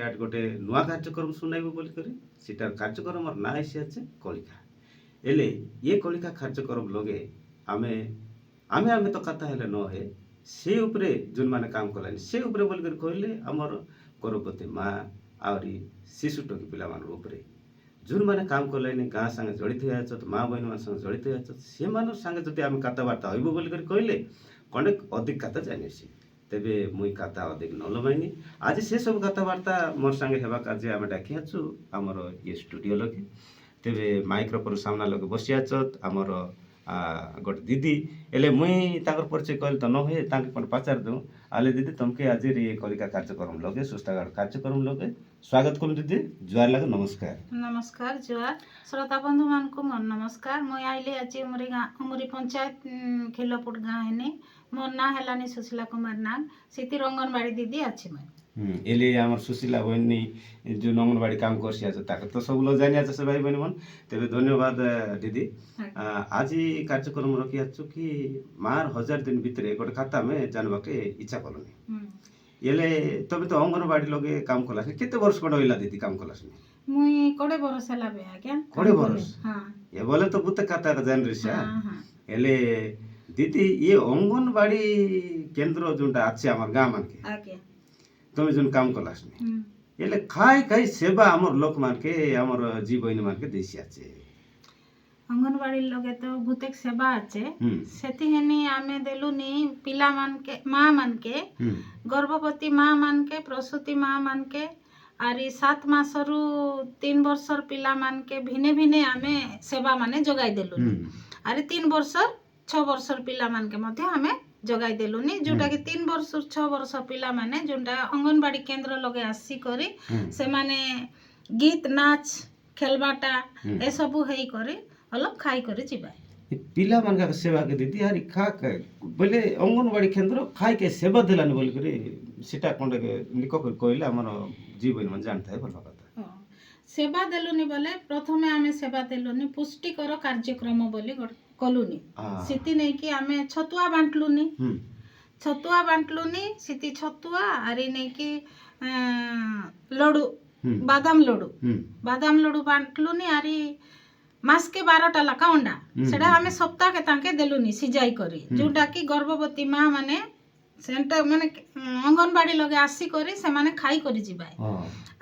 ଆଜି ଗୋଟେ ନୂଆ କାର୍ଯ୍ୟକ୍ରମ ଶୁଣାଇବୁ ବୋଲିକରି ସେଟାର କାର୍ଯ୍ୟକ୍ରମର ନାଁ ହେସି ଅଛି କଳିକା ହେଲେ ଏ କଳିକା କାର୍ଯ୍ୟକ୍ରମ ଲगे ଆମେ ଆମେ ଆମେ ତ କଥା ହେଲେ ନ ହେ ସେ ଉପରେ ଯେଉଁମାନେ କାମ କଲାନି ସେ ଉପରେ ବୋଲିକରି କହିଲେ ଆମର ଗର୍ଭବତୀ ମା ଆହୁରି ଶିଶୁ ଟକି ପିଲାମାନଙ୍କ ଉପରେ ଯେଉଁମାନେ କାମ କଲେନି ଗାଁ ସାଙ୍ଗେ ଜଡ଼ିତ ହେଇଯାଉଛ ମା ବହିନମାନ ସାଙ୍ଗେ ଜଡ଼ିତ ହେଇଯାଉଛ ସେମାନଙ୍କ ସାଙ୍ଗେ ଯଦି ଆମେ କଥାବାର୍ତ୍ତା ହଇବୁ ବୋଲିକରି କହିଲେ ଅନେକ ଅଧିକ କଥା ଜାଣିସି ତେବେ ମୁଇଁ କଥା ଅଧିକ ନ ଲଗାଇନି ଆଜି ସେ ସବୁ କଥାବାର୍ତ୍ତା ମୋର ସାଙ୍ଗେ ହେବା କାର୍ଯ୍ୟ ଆମେ ଡାକି ଆଛୁ ଆମର ଇଏ ଷ୍ଟୁଡ଼ିଓ ଲगे ତେବେ ମାଇକ୍ରୋଫୋନ୍ ସାମ୍ନା ଲगे ବସି ଆଛତ ଆମର ଗୋଟେ ଦିଦି ହେଲେ ମୁଇଁ ତାଙ୍କର ପରିଚୟ କହିଲେ ତ ନ ହୁଏ ତାଙ୍କୁ କ'ଣ ପଚାରି ଦେଉ ଆଲେ ଦିଦି ତମକେ ଆଜି କଳିକା କାର୍ଯ୍ୟକ୍ରମ ଲगे ସୁସ୍ଥାଗାର କାର୍ଯ୍ୟକ୍ରମ ଲगे स्वागत करूँ दीदी जुआर लगे नमस्कार नमस्कार जुआर श्रोता बंधु मान को मोर नमस्कार मुई आइली आज उमरी पंचायत खिलपुट गाँ हेने मोर ना हेलानी सुशीला कुमार नाग सीती अंगनवाड़ी दीदी अच्छी मैं एले आमर सुशीला बहनी जो अंगनवाड़ी काम करसी आज ताके तो सब लोग जानि आज से भाई बहनी मन तेबे धन्यवाद दीदी आज कार्यक्रम रखी आछु कि मार 1000 दिन भीतर गोटे खाता में जानबा के इच्छा करनी एले तबे तो अंगनवाड़ी लगे काम कलास केते वर्ष कोड होइला दीदी काम कलास मुई कोडे बरस हला बे आज्ञा कोडे बरस हां ए बोले तो बुते खाता का जान रिसा एले दीदी ये अंगनवाड़ी केंद्र जोंटा अछि हमर गाम मान के आज्ञा तमे जोन काम कलास एले खाई सेवा हमर लोक मान के हमर जी बहिनी मान के देसी अछि अंगनवाड़ी लगे तो भूतेक सेवा अच्छे सेति हेनी आमे देलुनी पिला मान के माँ मान के गर्भवती माँ मान के प्रसूति माँ मान के आरी 7 मासरु 3 वर्षर पिला मान के भिने भिने आमे सेवा माने जगाई देलुनी आरी 3 वर्षर 6 वर्षर पिला मान के मध्य आमे जगाई देलुनी जोटा कि 3 वर्ष 6 वर्ष पिला माने जोटा अंगनवाड़ी केंद्र लगे आसी करी से माने गीत नाच खेलबाटा ए सब हेई करी अलग खाई करे जीवा पिला मन का सेवा के दीदी यार खा के बोले अंगनवाड़ी केंद्र खाई के सेवा दिलानी बोल करे सेटा कोंडे के निको कर कहले हमर जीवन मन जानता है भलो कथा सेवा देलुनी बोले प्रथमे आमे सेवा देलुनी पुष्टिकर कार्यक्रम बोली कलुनी सिति नै कि आमे छतुआ बांटलुनी सिति छतुआ आरी नै कि लड्डू बादाम लड्डू बांटलुनी आरी मास के 12टा लका अंडा सेटा हमें सप्ताह के तांके देलुनी सिजाई करी जोटा कि गर्भवती माँ माने सेंटा माने अंगनवाड़ी लगे आसी करी से माने खाई करी जिबाय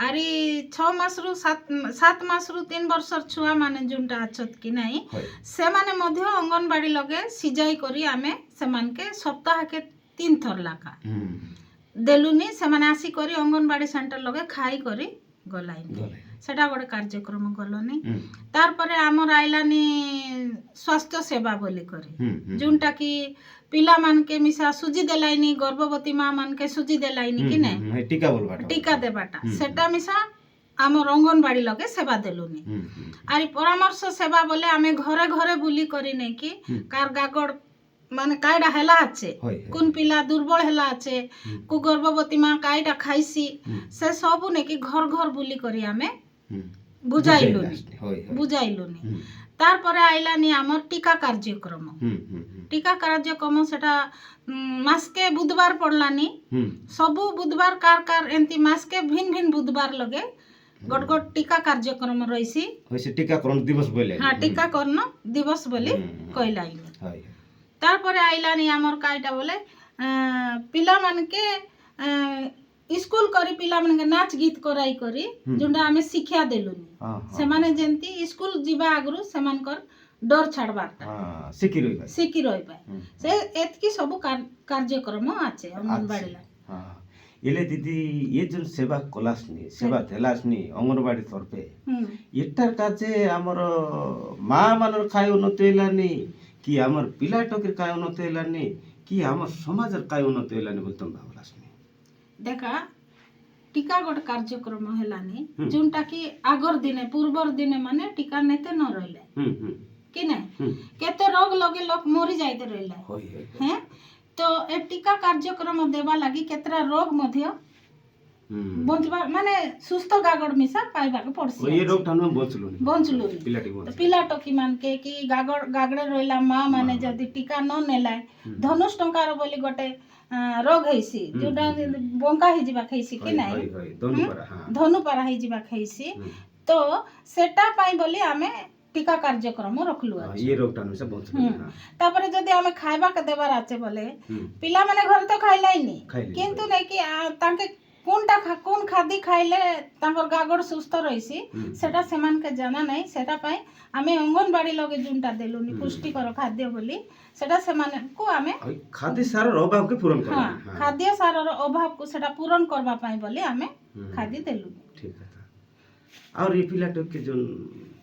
आरी 6 मास रु 7 मास रु 3 वर्षर छुआ माने जोंटा अछत कि नाही से माने मध्य अंगनवाड़ी लगे सिजाई करी आमे से मान के सप्ताह के 3 थर लका देलुनी से माने आसी करी अंगनवाड़ी सेंटर लगे खाई करी गलाई सेटा गोटे कार्यक्रम गलनी तार परे हमर आइलानी स्वास्थ्य सेवा बोली करी जोंटा कि पिला मान के मिसा सुजी देलाइनी गर्भवती माँ मान के सुजी देलाइनी कि नै टीका देबाटा सेटा मिसा हमर अंगनवाड़ी लगे सेवा देलुनी आरी परामर्श सेवा बोले आमे घरे घरे बुली करी नै कि कार गागड़ माने कायडा हेला আছে কোন পিলা দুর্বল হেলা আছে কো गर्भवती माँ कायडा खाइसी से सब ने कि घर घर बुली करी आमे बुझाइलुनी तार परे आइलानी हमर टीका कार्यक्रम सेटा मास के बुधवार पड़लानी सबु बुधवार कार एंती मास के भिन्न बुधवार लगे गट टीका कार्यक्रम रहिसी होइसे टीकाकरण दिवस बोले हां टीकाकरण दिवस बोली कहलाइनी तार परे आइलानी हमर कायटा बोले पिला मान के स्कूल करी पिला मन के नाच गीत कराई करी जोंडा हमें शिक्षा देलुनी से माने जेंती स्कूल जीवा आगरु से मानकर डर छाड़बाटा सिकी रही पाए से एतकी सब कार्यक्रम आछे अंगनवाड़ी इले दीदी ये जो सेवा कलासनी सेवा देलासनी अंगनवाड़ी तरफे एटार काजे हमर माँ मानर खाय उन्नति हेलानी कि हमर पिला टोकर काय उन्नति हेलानी कि हमर समाजर काय उन्नति हेलानी बोलतम भावलासनी देखा टीका गोटे कार्यक्रम हेलानी जोंटा कि आगर दिने पूर्वर दिने माने टीका नेते न रहले कि नै केते रोग लगे लोक मरि जाइते रहले हैं तो ए टीका कार्यक्रम देबा लागि केतरा रोग मध्य बंचबा माने सुस्थ गागड़ मिसा पाइबा के पड़सी ये रोग ठानु बंचलु पिला टोकी मान के कि गागड़े रहला माँ माने जदी टीका न नेलाय धनुष टंकार बोली गोटे ରୋଗ ହେଇସି ଯୋଉଟା ବଙ୍କା ହେଇଯିବା ଖାଇସି କି ନାଇଁ ଧନୁପାରା ହେଇଯିବା ଖାଇସି ତ ସେଟା ପାଇଁ ବୋଲି ଆମେ टीका कार्यक्रम रखलु ये रोगटा से बहुत तापर जदी हमें खाइबा के देबार आचे बोले पिला माने घर तो खाइलाइनी किंतु नै कि तांके कोन खाद्य खाइले तांकर गागड़ सुस्थ रहिसी सेटा समान के जाना नै सेटा पई हमें अंगनबाड़ी लगे जुनटा देलुनी पुष्टिकर खाद्य बोली सेटा समान को हमें खाद्य सार अभाव के पूर्ण करबा खाद्य सार अभाव को सेटा पूर्ण करबा पई बोली हमें खाद्य देलु ठीक है और ये पिला के जो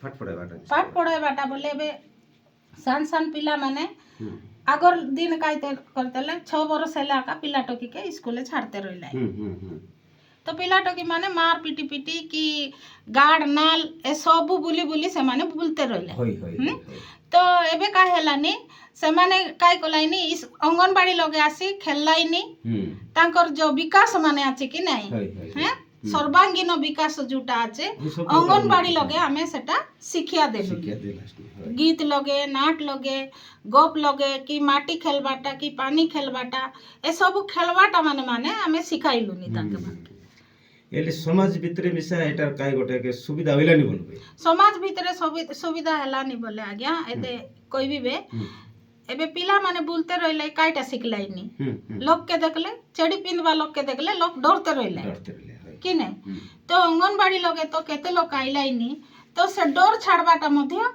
पाठ पढ़ाइबाटा बोले बे सान सान पिला माने आगर दिन काइते करतेले 6 वर्ष हैला का पिला टोकी के स्कूल छाड़ते रहिला तो पिला टोकी माने मार पिटी पिटी की गाड़ नाल ए सब बुली बुली से माने बुलते रहिला तो एबे का हेलानी से माने काय कोलाइनी इस अंगनबाड़ी लगे आसी खेललाइनी तांकर जो विकास माने आछे कि नाही हैं सर्वांगीन विकास जोटा आछे अंगनबाड़ी लगे हमें सेटा शिक्षा देलु गीत लगे नाट लगे गप लगे कि माटी खेलबाटा कि पानी खेलबाटा ए सब खेलबाटा माने माने हमें सिखाइलु नि ताके माने एले समाज भितरे मिसा एटा काय गोटे के सुविधा होइलानी बोलबे समाज भितरे सुविधा हलानी बोले आज्ञा एते कोई भी बे एबे पिला माने बुलते रहिला काईटा सिखलाइनी लोग के देखले चेड़ी पिनवा लोग के देखले लोग डरते रहिला कि नहीं तो अंगनबाड़ी लगे तो केते लोग आइलाइनी तो से डर छाड़बाटा मध्य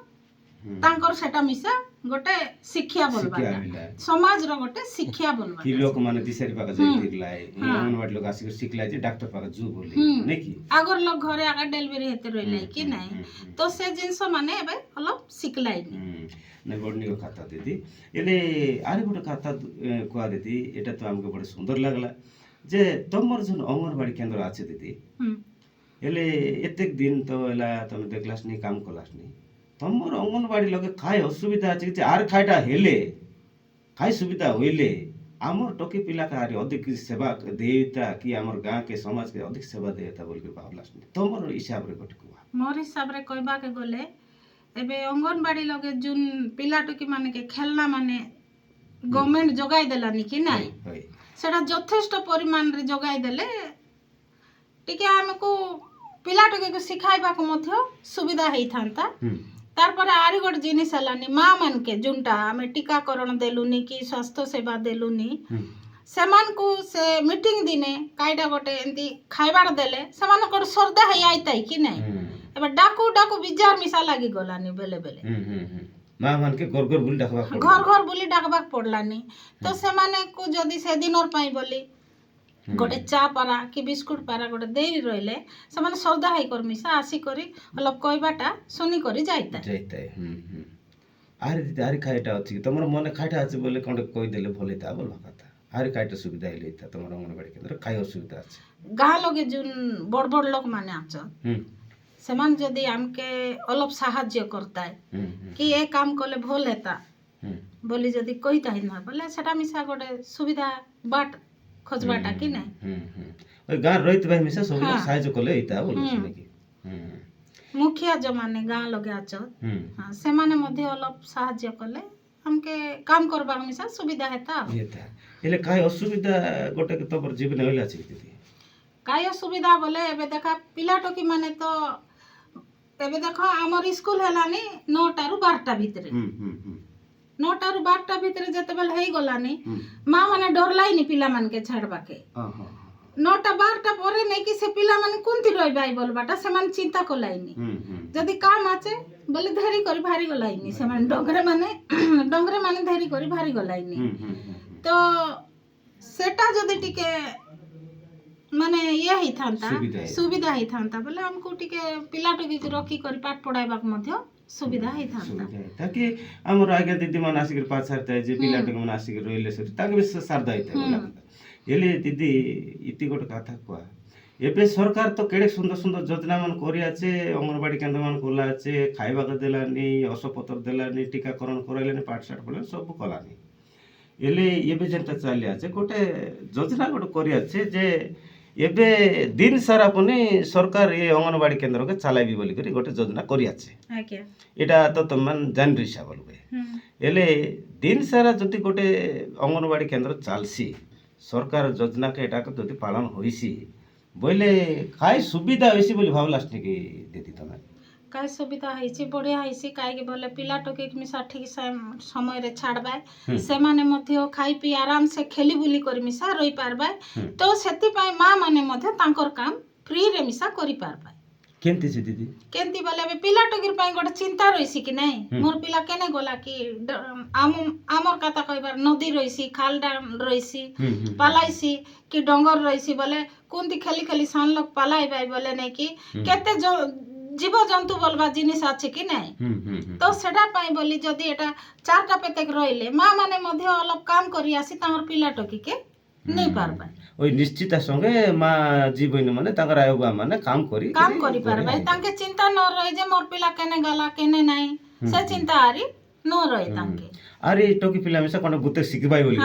तांकर सेटा मिसा गोटे शिक्षा बोलबाटा समाज रो गोटे शिक्षा बोलबाटा कि लोक माने दिसरी पाका जई देखलाय अंगनबाड़ी लोग आसी सिखलाय जे डॉक्टर पाका जू बोले नै कि आगर लोग घरे आगा डेलिवरी हेते रहिलाय कि नहीं तो से जिंस माने एबे अलप सिखलाइनी नै बडनी को खाता दीदी एले आरे गोटे खाता कोआ दीदी एटा तो हमके बड़े सुंदर लागला जे तमर जन अंगनबाड़ी केंद्र आछे दीदी एले एतेक दिन तो एला तमे देखलास नि काम कलास नि तमर अंगनबाड़ी लगे काय असुविधा আছে যে আর খাইটা হেলে काय सुविधा होइले हमर टोकी पिला का अधिक सेवा देता कि हमर गांव के समाज के अधिक सेवा देता बोल के भावलास नि तमर हिसाब रे गट कुआ मोर हिसाब रे कहबा के गले एबे अंगनबाड़ी लगे जुन पिला टोकी माने के खेलना माने गवर्नमेंट जगाई देलानी कि नाही सेटा यथेष्ट परिमाण रे जगाई देले टिके हमको पिला टोकी को सिखाइबा को मध्य सुविधा हेई थांता तार पर आरी गोट जिनिस हलानी मां मन के जुनटा हमें टीकाकरण देलुनी कि स्वास्थ्य सेवा देलुनी सेमान को से मीटिंग दिने काइडा गोटे एंती खाइबार देले समान को श्रद्धा है आइताई कि नहीं एबे डाकू डाकू बिजार मिसा लागी गलानी बेले बेले मां मन के घर घर बुली डाकबा घर घर बुली डाकबा पड़लानी तो सेमाने को जदी से दिन और पाई बोली गोटे चा पारा कि बिस्कुट पारा गोटे देरी रहिले समान श्रद्धा है कर मिसा आसी करी अलप कहबाटा सुनी करी जाइता आरे दीदी आरे खाइटा अछि तमर मने खाइटा अछि बोले कोन कहि देले भलेता बोला कथा आरे खाइटा सुविधा हेलेता तमर अंगनबाड़ी केंद्र खाइ असुविधा अछि गां लगे जुन बड़ बड़ लोक माने आछ समान जदी हमके अलप साहाय्य करता है कि ए काम कले भल हेता बोली जदी कहिता ही ना बोले सेटा मिसा गोटे सुविधा बाट खोजबाटा कि नहीं ओइ गां रहित भाई मिसा सब लोग साहाय्य कले हेता बोले सुने कि मुखिया जमाने गां लगे आछ हां से माने मध्ये अलप साहाय्य कले हमके काम करबा मिसा सुविधा हेता एले काय असुविधा गोटे के तोर जीवन होइला छी दीदी काय असुविधा बोले एबे देखा पिला टोकी माने तो एबे देखो हमर स्कूल हलानी 9 टा रु 12 भितरे 9 टा रु 12 भितरे जते बेल हेई गलानी मां माने डरलाइनी पिला मान के छाड़बा के 9 टा 12 परे नै कि से पिला माने कोनती रहबाई बोलबाटा से मान चिंता कोलाइनी जदी काम आचे बोले धरी करी भारी गलाइनी से मान डंगरे माने धरी करी भारी गलाइनी तो सेटा जदी टिके माने ये ही थांता सुविधा ही थांता बोले हमको टिके पिला टोकी के रखी करी पाठ पढ़ाइबा के मध्य सुविधा ही थांता ताकि हमर आगे दीदी मन आसी के पाछ सरता जे पिला टोकी मन आसी के रोइले से ताके भी सरदा हिता बोला एले दीदी इति गोट कथा कोआ एबे सरकार तो केडे सुंदर सुंदर योजना मन करी आछे अंगनबाड़ी केंद्र मन खोला आछे खाइबा के देलानी औषधपत्र देलानी टीकाकरण कराइलानी पाठशाठ पढले सब कलानी एले एबे जेंटा चाली आछे गोटे योजना गोटे करी आछे जे एबे दिन सारा पनि सरकार ये अंगनबाड़ी केंद्र के चलाइबी बोली करी गोटे योजना करी आछे आके एटा तो तमन जान रिसा बोलबे एले दिन सारा जति गोटे अंगनबाड़ी केंद्र चालसी সরকার যোজনাকে এটাকে যদি পালন হয়েছি বইলে কাই সুবিধা হয়েছি বলে ভাবলাস নাকি দিদি তুমি? কাই সুবিধা হয়েছি বঢ়িয়া হয়েছি কাইকি বলে পিলাটকে মিশা ঠিক সমୟରେ ଛାଡ଼ବାଏ ସେମାନେ ମଧ୍ୟ ଖାଇ ପିଇ ଆରାମସେ ଖେଲି ବୁଲି କରି ମିଶା ରହିପାରବାଏ ତ ସେଥିପାଇଁ ମା ମାନେ ମଧ୍ୟ ତାଙ୍କର କାମ ଫ୍ରିରେ ମିଶା କରିପାରବାଏ। କେମିତି ସେ ଦିଦି? କେମିତି ବୋଲେ ଏବେ ପିଲାଟକିର ପାଇଁ ଗୋଟେ ଚିନ୍ତା ରହିଛି କି ନାଇଁ ମୋର ପିଲା କେନେ ଗଲା କି ଆମର କଥା କହିବାର ନଦୀ ରହିଛି ଖାଲଟା ରହିଛି ପାଲାଇଛି କି ଡଙ୍ଗର ରହିଛି ବୋଲେ କୁନ୍ତି ଖେଲି ଖେଲି ସାନ ଲୋକ ପାଲାଇବେ ବୋଲେ ନାଇଁ କି କେତେ ଜୀବଜନ୍ତୁ ବୋଲବା ଜିନିଷ ଅଛି କି ନାଇଁ ତ ସେଟା ପାଇଁ ବୋଲି ଯଦି ଏଟା ଚାରଟା পেতেক ରହିଲେ ମା ମାନେ ମଧ୍ୟ ଅଲଗ କାମ କରି ଆସି ତାଙ୍କର ପିଲାଟକିକେ ନେଇ ପାରବା ওই নিশ্চিতা সঙ্গে মা জীবন মানে তাঙ্কর আয়োগা মানে কাম କରି ପାରବା ତାଙ୍କେ ଚିନ୍ତା ନ ରହି ଯେ ମୋର ପିଲା କେନେ ଗଲା କେନେ ନାଇଁ ସେ ଚିନ୍ତା ଆରି ନ ରହି ତାଙ୍କେ আরে টকি পিলা মিশা কোন গুতে শিখবাই বলি